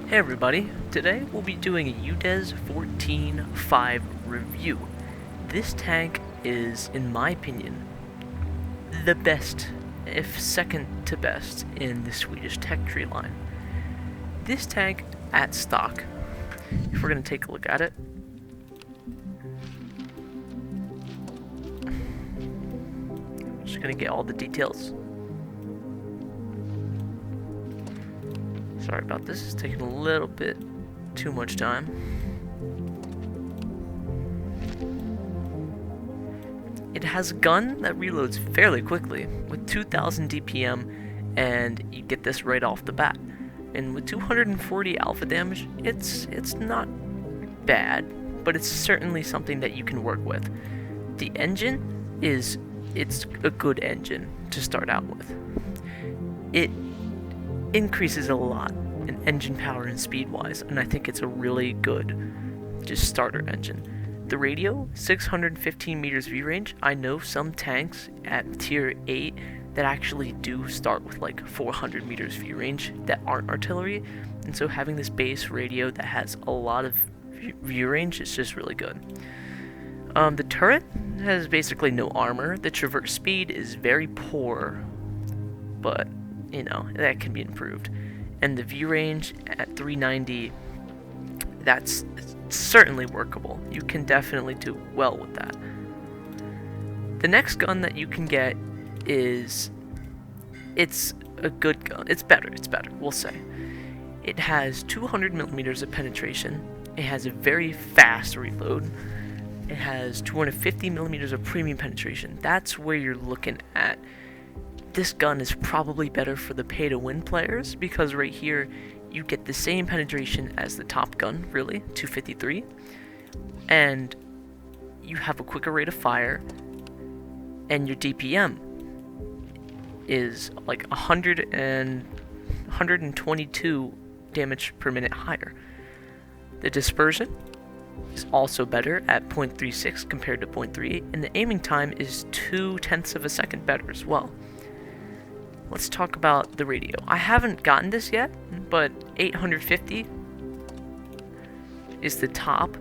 Hey everybody, today we'll be doing a UDES 14.5 review. This tank is, in my opinion, the best, if second to best, in the Swedish Tech tree line. This tank at stock, if we're going to take a look at it, I'm just going to get all the details. Sorry about this, it's taking a little bit too much time. It has a gun that reloads fairly quickly with 2000 DPM, and you get this right off the bat. And with 240 alpha damage, it's not bad, but it's certainly something that you can work with. The engine it's a good engine to start out with. It increases a lot in engine power and speed wise, and I think it's a really good just starter engine. The radio, 615 meters view range. I know some tanks at tier 8 that actually do start with like 400 meters view range that aren't artillery, and so having this base radio that has a lot of view range is just really good. The turret has basically no armor. The traverse speed is very poor, but you know, that can be improved. And the view range at 390, that's certainly workable. You can definitely do well with that. The next gun that you can get it's a good gun. It's better, we'll say. It has 200 millimeters of penetration. It has a very fast reload. It has 250 millimeters of premium penetration. That's where you're looking at. This gun is probably better for the pay-to-win players, because right here you get the same penetration as the top gun, really, 253, and you have a quicker rate of fire, and your DPM is like 122 damage per minute higher. The dispersion is also better at 0.36 compared to 0.38, and the aiming time is 0.2 of a second better as well. Let's talk about the radio. I haven't gotten this yet, but 850 is the top.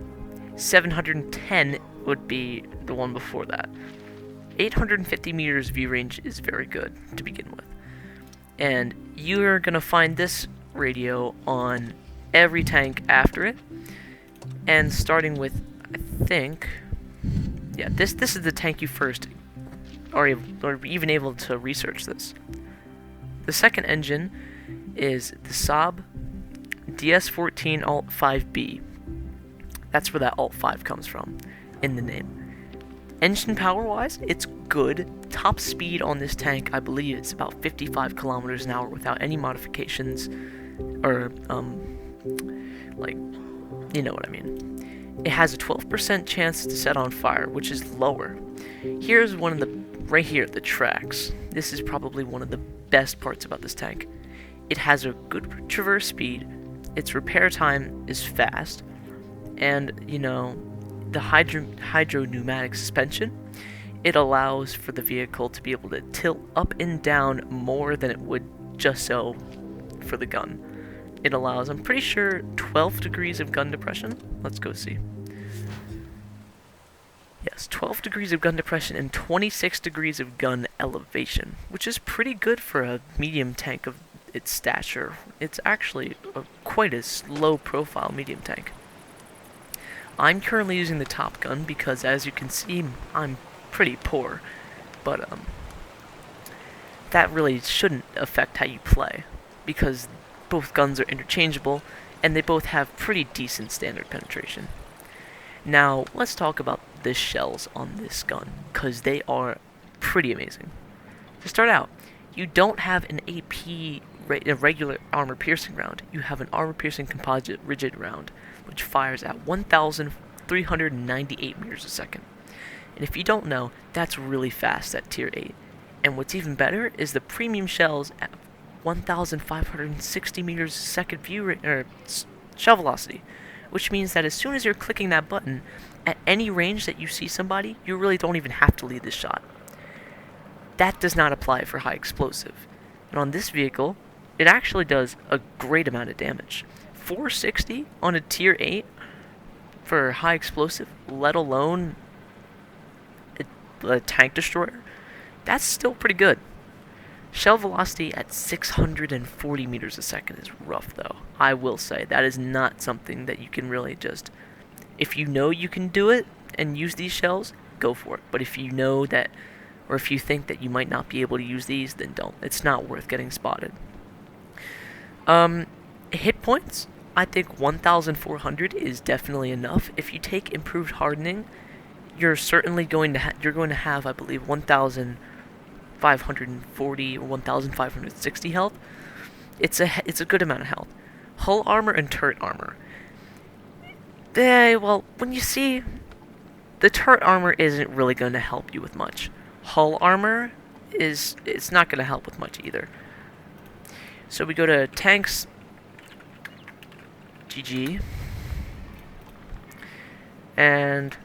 710 would be the one before that. 850 meters view range is very good to begin with. And you're going to find this radio on every tank after it. And starting with, I think, yeah, this is the tank you first are even able to research this. The second engine is the Saab DS14 Alt 5B. That's where that Alt 5 comes from in the name. Engine power wise, it's good. Top speed on this tank, I believe it's about 55 kilometers an hour without any modifications, or like, you know what I mean. It has a 12% chance to set on fire, which is lower. Here's one of the, right here, the tracks. This is probably one of the best parts about this tank. It has a good traverse speed, its repair time is fast, and you know, the hydro pneumatic suspension, it allows for the vehicle to be able to tilt up and down more than it would just so for the gun. It allows, I'm pretty sure, 12 degrees of gun depression. Let's go see. Yes, 12 degrees of gun depression and 26 degrees of gun elevation, which is pretty good for a medium tank of its stature. It's actually quite a low profile medium tank. I'm currently using the top gun because, as you can see, I'm pretty poor, but that really shouldn't affect how you play, because both guns are interchangeable and they both have pretty decent standard penetration. Now, let's talk about the shells on this gun, because they are pretty amazing. To start out, you don't have an AP, a regular armor-piercing round. You have an armor-piercing composite rigid round, which fires at 1,398 meters a second. And if you don't know, that's really fast at tier 8. And what's even better is the premium shells at 1,560 meters a second shell velocity, which means that as soon as you're clicking that button, at any range that you see somebody, you really don't even have to lead the shot. That does not apply for high explosive. And on this vehicle, it actually does a great amount of damage. 460 on a tier 8 for high explosive, let alone a tank destroyer, that's still pretty good. Shell velocity at 640 meters a second is rough, though. I will say that is not something that you can really just, if you know you can do it and use these shells, go for it. But if you know that, or if you think that you might not be able to use these, then don't. It's not worth getting spotted. Hit points, I think 1,400 is definitely enough. If you take improved hardening, you're certainly going to have, I believe, 1,540 or 1,560 health. It's a good amount of health. Hull armor and turret armor. Well, when you see, the turret armor isn't really going to help you with much. Hull armor it's not going to help with much either. So we go to tanks. GG. And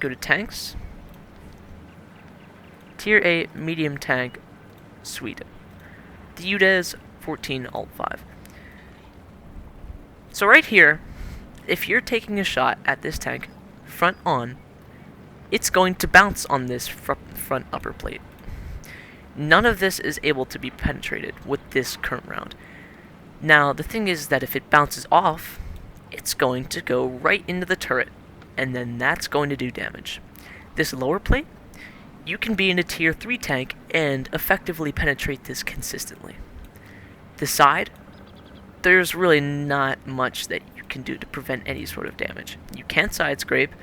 go to tanks. Tier 8 medium tank, Sweden. The UDES 14 Alt 5. So right here, if you're taking a shot at this tank, front on, it's going to bounce on this front upper plate. None of this is able to be penetrated with this current round. Now, the thing is that if it bounces off, it's going to go right into the turret, and then that's going to do damage. This lower plate, you can be in a tier 3 tank and effectively penetrate this consistently. The side, there's really not much that you can do to prevent any sort of damage. You can't side scrape,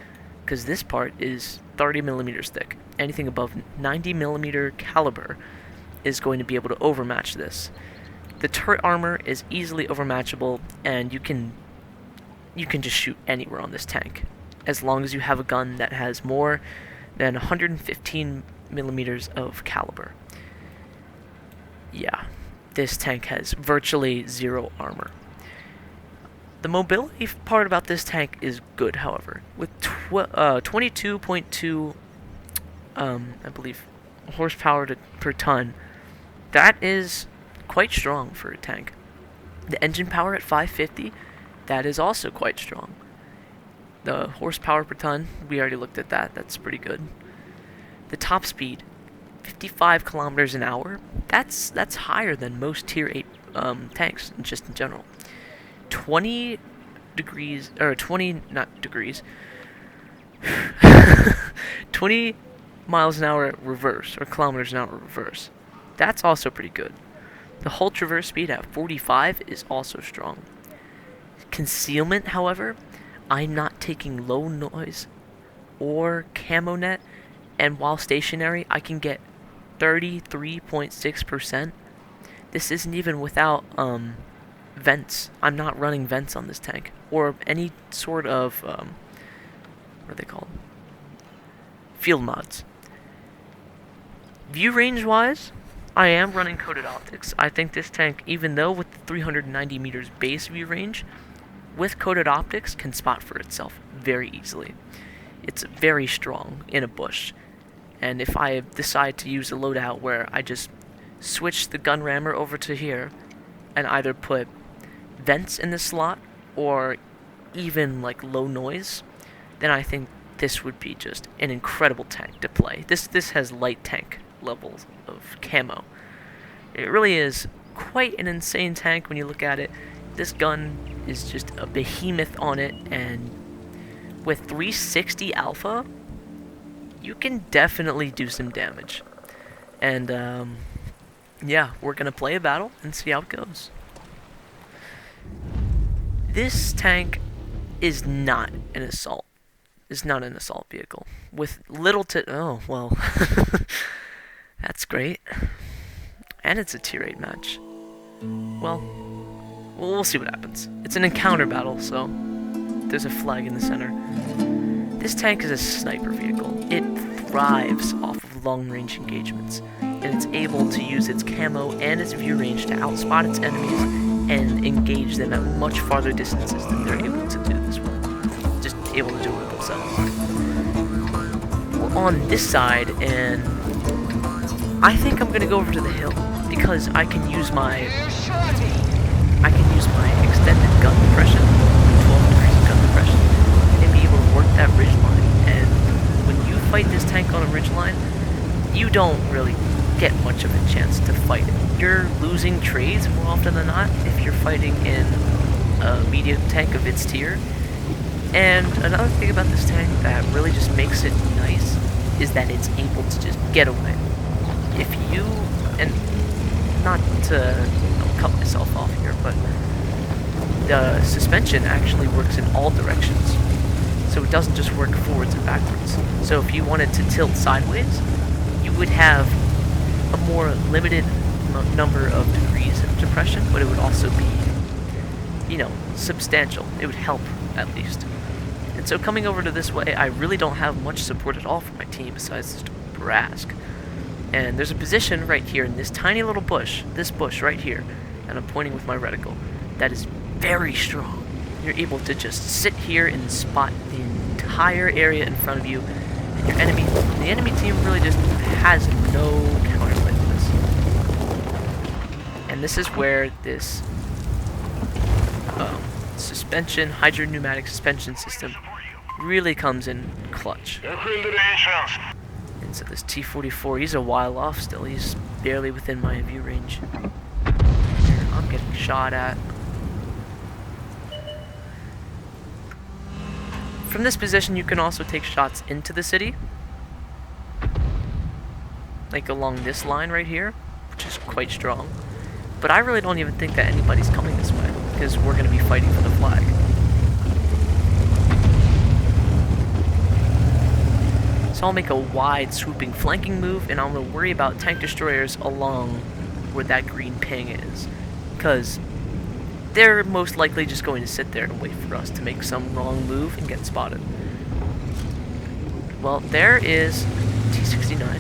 because this part is 30 millimeters thick. Anything above 90 millimeter caliber is going to be able to overmatch this. The turret armor is easily overmatchable, and you can just shoot anywhere on this tank, as long as you have a gun that has more than 115 millimeters of caliber. Yeah, this tank has virtually zero armor. The mobility part about this tank is good, however. With 22.2, I believe, horsepower per ton, that is quite strong for a tank. The engine power at 550, that is also quite strong. The horsepower per ton, we already looked at that, that's pretty good. The top speed, 55 kilometers an hour, that's higher than most tier 8 tanks, just in general. 20 degrees, or 20, not degrees, 20 miles an hour reverse, or kilometers an hour reverse. That's also pretty good. The hull traverse speed at 45 is also strong. Concealment, however, I'm not taking low noise or camo net, and while stationary, I can get 33.6%. This isn't even without vents. I'm not running vents on this tank, or any sort of what are they called? Field mods. View range wise, I am running coated optics. I think this tank, even though with the 390 meters base view range, with coated optics can spot for itself very easily. It's very strong in a bush, and if I decide to use a loadout where I just switch the gun rammer over to here and either put vents in the slot or even like low noise, then I think this would be just an incredible tank to play. This has light tank levels of camo. It really is quite an insane tank when you look at it. This gun is just a behemoth on it, and with 360 alpha, you can definitely do some damage. And yeah, we're gonna play a battle and see how it goes. This tank is not an assault. It's not an assault vehicle. With little to... oh, well. That's great. And it's a tier 8 match. Well, we'll see what happens. It's an encounter battle, so there's a flag in the center. This tank is a sniper vehicle. It thrives off of long-range engagements, and it's able to use its camo and its view range to outspot its enemies and engage them at much farther distances than they're able to do this with. Just able to do it with themselves. We're on this side, and I think I'm gonna go over to the hill because I can use my extended gun depression, 12 degrees of gun depression, and be able to work that ridge line. And when you fight this tank on a ridge line, you don't really get much of a chance to fight it. You're losing trades more often than not if you're fighting in a medium tank of its tier. And another thing about this tank that really just makes it nice is that it's able to just get away. If you, and not to cut myself off here, but the suspension actually works in all directions. So it doesn't just work forwards and backwards. So if you wanted to tilt sideways, you would have a more limited number of degrees of depression, but it would also be, you know, substantial. It would help, at least. And so coming over to this way, I really don't have much support at all for my team besides this Brask. And there's a position right here in this tiny little bush, this bush right here, and I'm pointing with my reticle, that is very strong. You're able to just sit here and spot the entire area in front of you, and the enemy team really just has no counterplay to this. And this is where this suspension, hydropneumatic suspension system really comes in clutch. And so this T-44, he's a while off still. He's barely within my view range. Here, I'm getting shot at. From this position, you can also take shots into the city. Like along this line right here, which is quite strong. But I really don't even think that anybody's coming this way, because we're going to be fighting for the flag. So I'll make a wide, swooping flanking move, and I'm going to worry about tank destroyers along where that green ping is. Because they're most likely just going to sit there and wait for us to make some wrong move and get spotted. Well, there is T-69.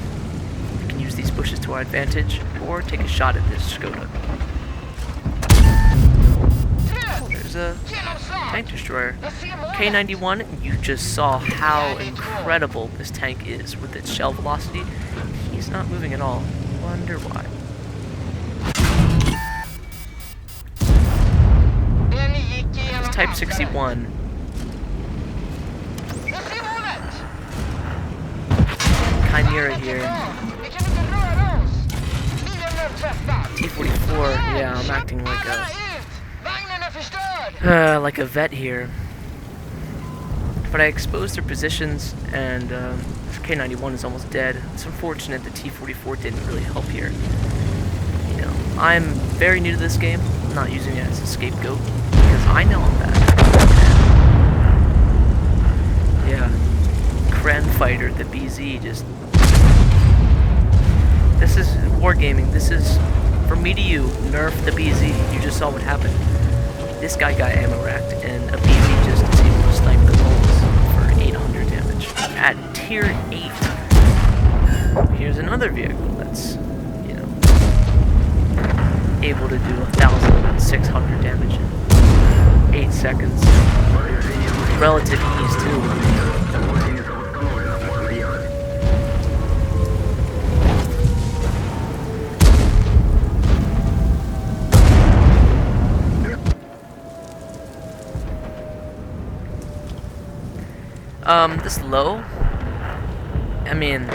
We can use these bushes to our advantage, or take a shot at this Skoda. There's a tank destroyer. K91, you just saw how incredible this tank is with its shell velocity. He's not moving at all. Wonder why. This Type 61. Chimera here. T-44, yeah, I'm acting like a vet here. But I exposed their positions, and K91 is almost dead. It's unfortunate that T-44 didn't really help here. You know, I'm very new to this game. I'm not using it as a scapegoat, because I know I'm bad. Yeah. Kren Fighter, the BZ, just... This is wargaming. This is, from me to you, nerf the BZ. You just saw what happened. This guy got ammo racked, and a BZ just is able to snipe the bullets for 800 damage. At tier 8. Here's another vehicle that's, you know, able to do 1,600 damage in 8 seconds. Relative ease, too. This low, I mean,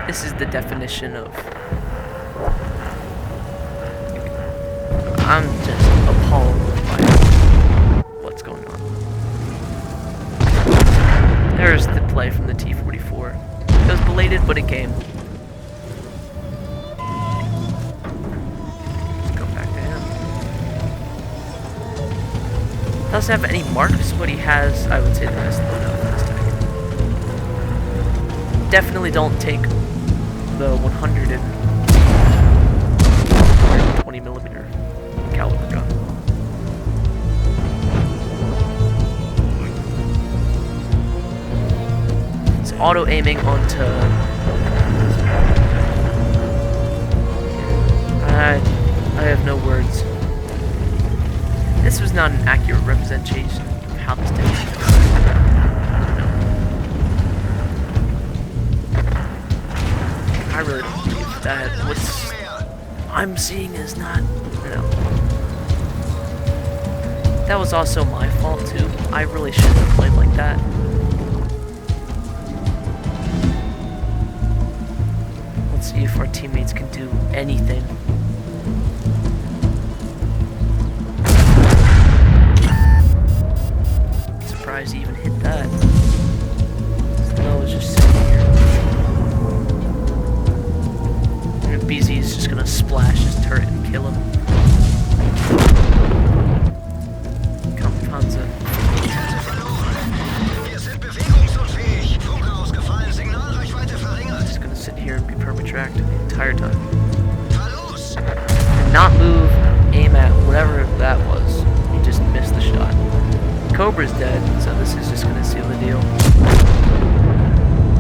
this is the definition of, I'm just appalled by what's going on. There's the play from the T-44. It was belated, but it came. Let's go back to him. Doesn't have any marks, but he has, I would say, the best loadout. Definitely don't take the 120mm caliber gun. It's auto aiming onto. I have no words. This was not an accurate representation of how this tank is. I really don't believe that what I'm seeing is not, you know. That was also my fault too. I really shouldn't have played like that. Let's see if our teammates can do anything. Surprised he even hit that. Snow is just sitting here. And BZ is just gonna splash his turret and kill him. Kampfpanzer. Just gonna sit here and be permatracked the entire time. And not move, aim at whatever that was. He just missed the shot. Cobra's dead, so this is just gonna seal the deal.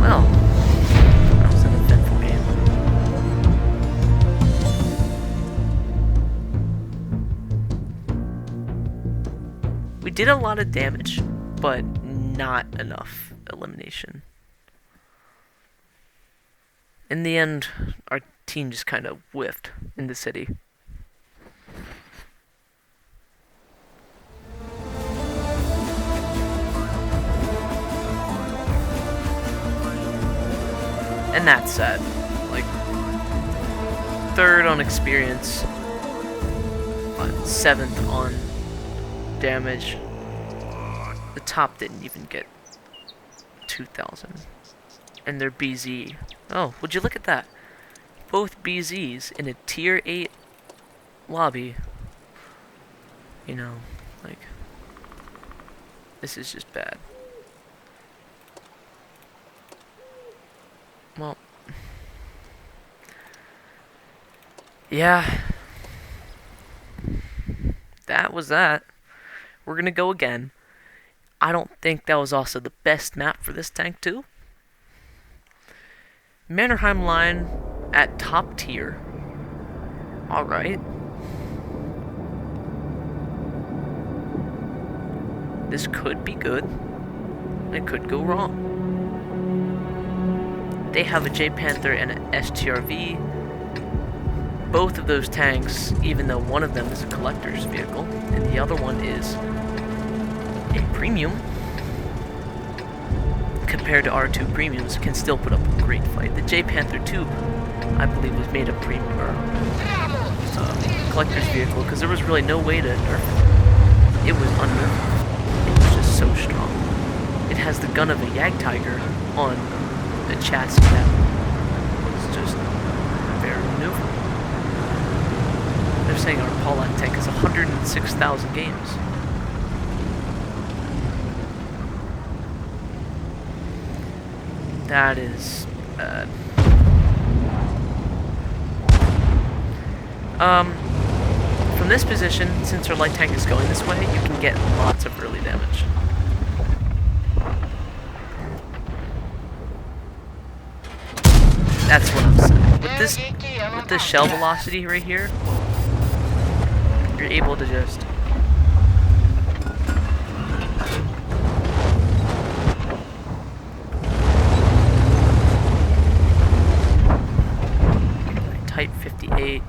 Well, that was an eventful game. We did a lot of damage, but not enough elimination. In the end, our team just kind of whiffed in the city. And that's sad. Like, third on experience, but 7th on damage. The top didn't even get 2,000. And they're BZ. Oh, would you look at that? Both BZs in a tier 8 lobby. You know, like, this is just bad. Well, yeah, that was that. We're gonna go again. I don't think that was also the best map for this tank too. Mannerheim line at top tier. Alright. This could be good. It could go wrong. They have a J Panther and an STRV. Both of those tanks, even though one of them is a collector's vehicle and the other one is a premium, compared to R2 premiums, can still put up a great fight. The J Panther 2, I believe, was made a premium or collector's vehicle because there was really no way to nerf it. It was unnerfable. It was just so strong. It has the gun of a Jagdtiger on a chassis that was just very maneuverable. They're saying our Paulak tank is 106,000 games. That is bad. From this position, since our light tank is going this way, you can get lots of early damage. That's what I'm saying. With this shell velocity right here, you're able to just Type 58.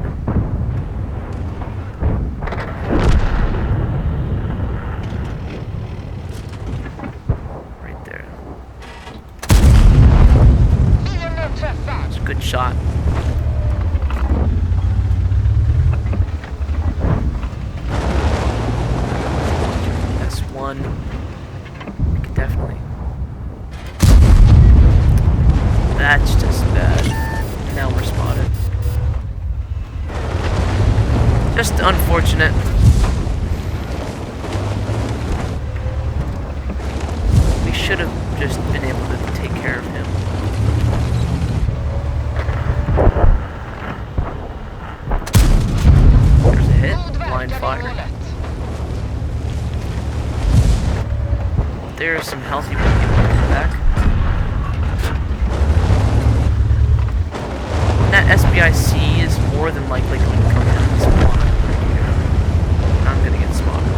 Right there. It's a good shot. S1. We can definitely. That's just bad. Now we're spotted. Just unfortunate. We should have just been able to take care of him. There's a hit. Blind fire. There's some healthy people coming back. And that SBIC is more than likely going to come down and spawn. I'm gonna get spotted.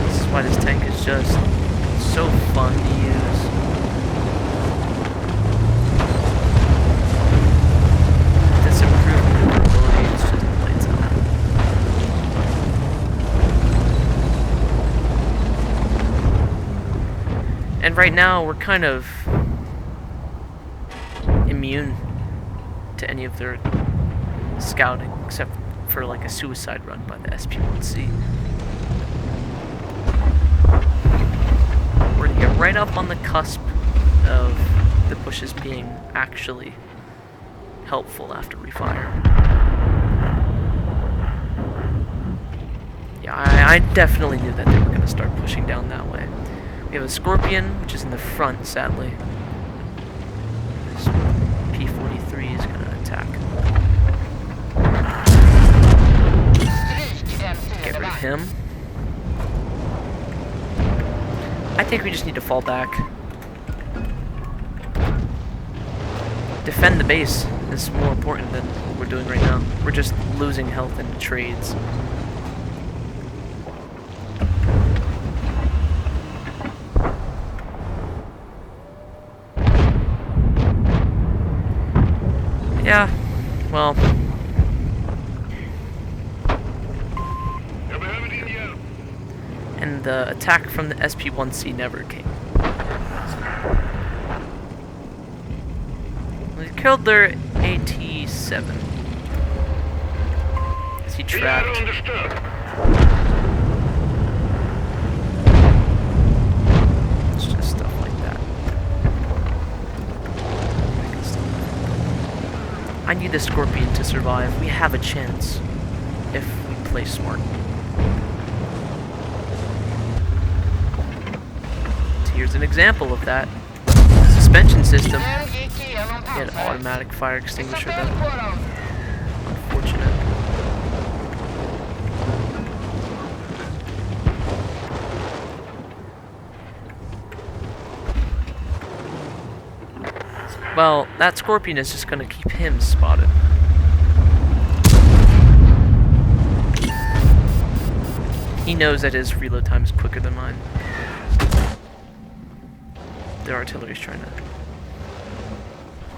This is why this tank is just so fun to use. This improved maneuverability is just lights out. right now we're kind of immune to any of their scouting, except for like a suicide run by the SP1C. We're gonna get right up on the cusp of the bushes being actually helpful after refire. Yeah, I definitely knew that they were gonna start pushing down that way. We have a Scorpion, which is in the front, sadly. This P-43 is gonna attack. Get rid of him. I think we just need to fall back. Defend the base is more important than what we're doing right now. We're just losing health in trades. Yeah, well. And the attack from the SP1C never came. We killed their AT-7. Is he trapped? It's just stuff like that. I need the Scorpion to survive. We have a chance if we play smart. So here's an example of that. Suspension system. Get automatic fire extinguisher though. Unfortunate. Well, that Scorpion is just gonna keep him spotted. He knows that his reload time is quicker than mine. The artillery's trying to...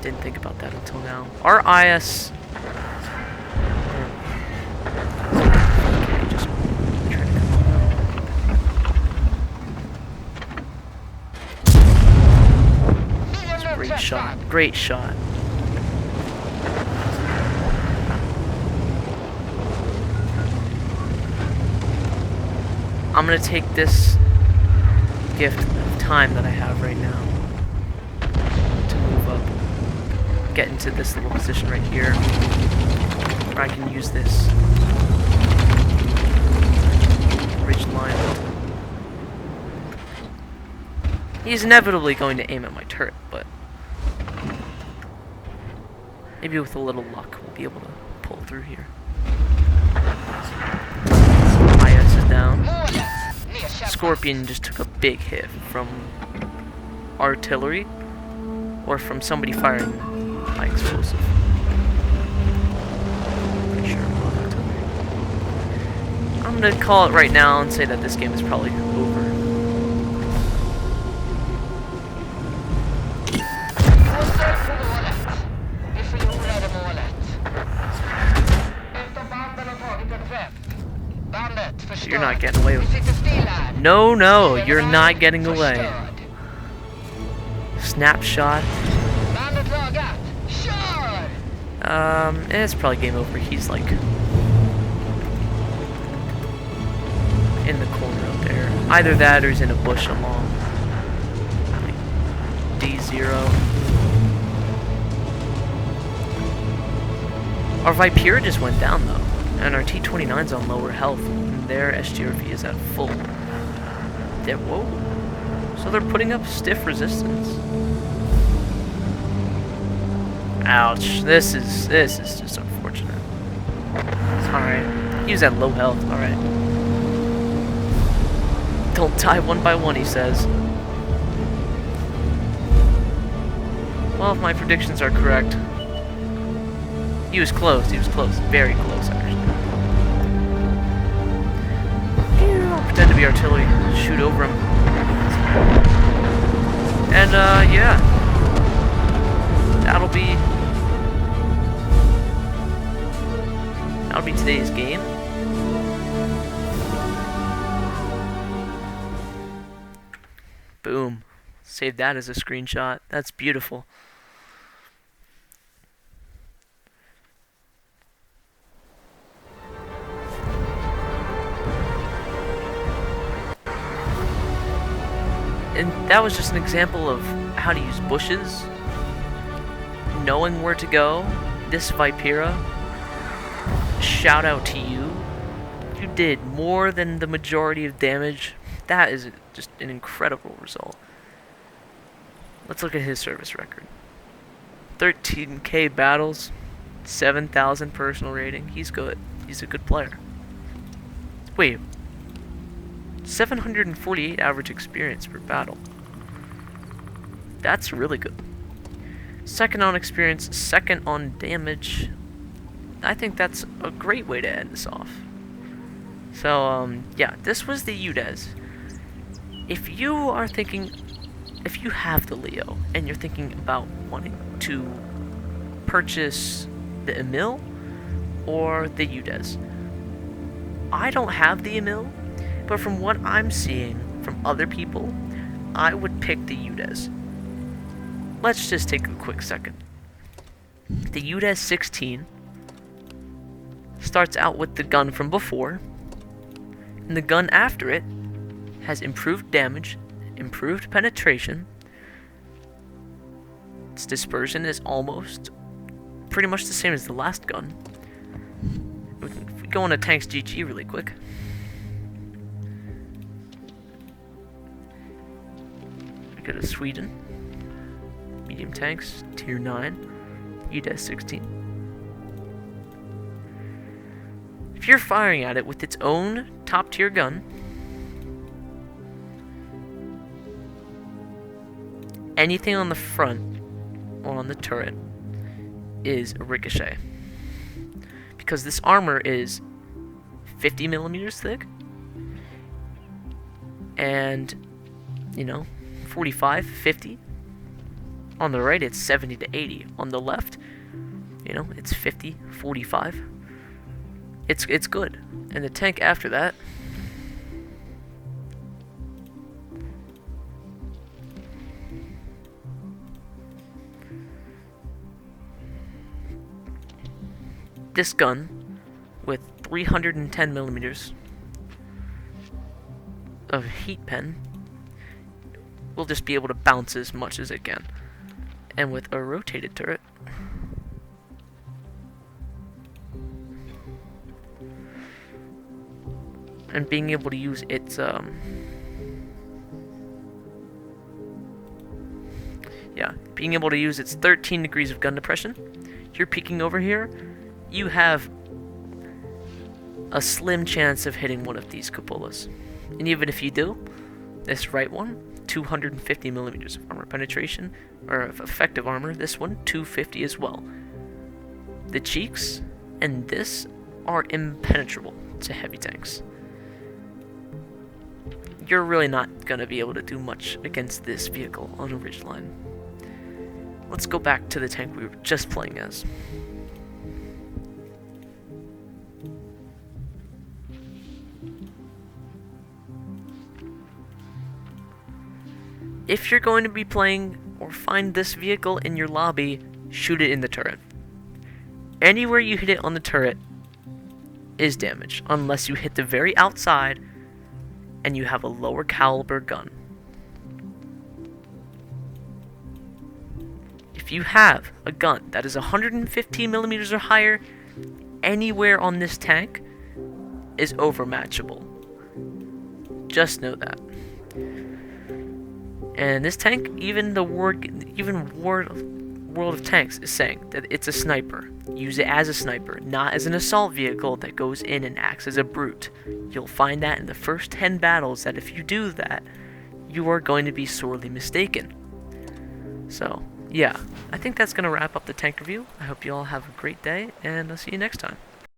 Didn't think about that until now. Our IS... Okay, just trying to come on. Great shot. Great shot. I'm gonna take this gift of time that I have right now to move up. Get into this little position right here where I can use this ridge line. He's inevitably going to aim at my turret, but maybe with a little luck we'll be able to pull through here. IS is down. Scorpion just took a big hit from artillery or from somebody firing high explosive. Pretty sure it was artillery. I'm gonna call it right now and say that this game is probably over. You're not getting away with it. No, no, you're not getting away. Snapshot. It's probably game over. He's like in the corner up there. Either that or he's in a bush along like D0. Our Viper just went down though, and our T-29's on lower health. Their SGRV is at full. Whoa. So they're putting up stiff resistance. Ouch. This is just unfortunate. Alright. He was at low health. Alright. Don't die one by one, he says. Well, if my predictions are correct. He was close. He was close. Very close, actually. Pretend to be artillery, shoot over him. And, yeah. That'll be today's game. Boom. Save that as a screenshot. That's beautiful. And that was just an example of how to use bushes, knowing where to go. This Vipera, shout out to you. You did more than the majority of damage. That is just an incredible result. Let's look at his service record. 13k battles, 7,000 personal rating. He's good. He's a good player. Wait. 748 average experience per battle. That's really good. Second on experience, second on damage. I think that's a great way to end this off. So, yeah, this was the UDES. If you are thinking, if you have the Leo and you're thinking about wanting to purchase the Emil or the UDES, I don't have the Emil, but from what I'm seeing from other people, I would pick the UDES. Let's just take a quick second. The UDES 16 starts out with the gun from before, and the gun after it has improved damage, improved penetration. Its dispersion is almost pretty much the same as the last gun. If we go on to Tanks GG really quick. We go to Sweden. Medium tanks, tier 9, UDES 16. If you're firing at it with its own top tier gun, anything on the front or on the turret is a ricochet. Because this armor is 50 millimeters thick and, 45, 50. On the right, it's 70 to 80. On the left, it's 50, 45. It's good. And the tank after that, this gun with 310 millimeters of heat pen will just be able to bounce as much as it can. And with a rotated turret, and being able to use its being able to use its 13 degrees of gun depression, you're peeking over here, you have a slim chance of hitting one of these cupolas. And even if you do, this right one, 250 millimeters of armor penetration, or of effective armor. This one, 250 as well. The cheeks and this are impenetrable to heavy tanks. You're really not going to be able to do much against this vehicle on a ridgeline. Let's go back to the tank we were just playing as. If you're going to be playing or find this vehicle in your lobby, shoot it in the turret. Anywhere you hit it on the turret is damage, unless you hit the very outside and you have a lower caliber gun. If you have a gun that is 115 millimeters or higher, anywhere on this tank is overmatchable. Just know that. And this tank, even World of Tanks is saying that it's a sniper. Use it as a sniper, not as an assault vehicle that goes in and acts as a brute. You'll find that in the first 10 battles that if you do that, you are going to be sorely mistaken. So, yeah, I think that's going to wrap up the tank review. I hope you all have a great day, and I'll see you next time.